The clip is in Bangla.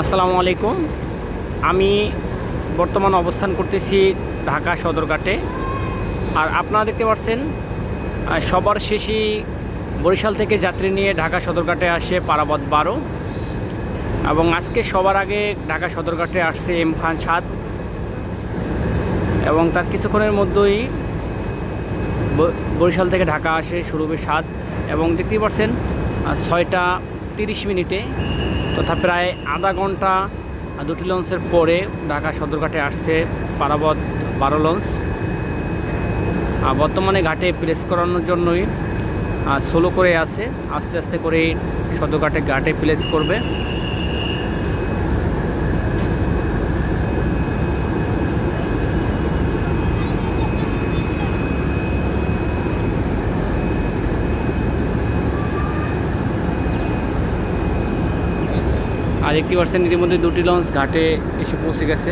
আসসালামু আলাইকুম। আমি বর্তমান অবস্থান করতেছি ঢাকা সদরঘাটে। আর আপনারা দেখতে পাচ্ছেন সবার শেষেই বরিশাল থেকে যাত্রী নিয়ে ঢাকা সদরঘাটে আসে পারাবত 12 এবং আজকে সবার আগে ঢাকা সদরঘাটে আসছে এম খান 7 এবং তার কিছুক্ষণের মধ্যেই বরিশাল থেকে ঢাকা আসে সুরভি 7 এবং দেখতেই পাচ্ছেন 6টা 30 মিনিটে তথা প্রায় আধা ঘন্টা দুটি লঞ্চের পরে ঢাকা সদরঘাটে আসছে পারাবত 12 লঞ্চ। বর্তমানে ঘাটে প্লেস করানোর জন্যই স্লো করে আছে, আস্তে আস্তে করে সদরঘাটে ঘাটে প্লেস করবে। আর দেখতে পাচ্ছেন ইতিমধ্যে দুটি লঞ্চ ঘাটে এসে পৌঁছে গেছে।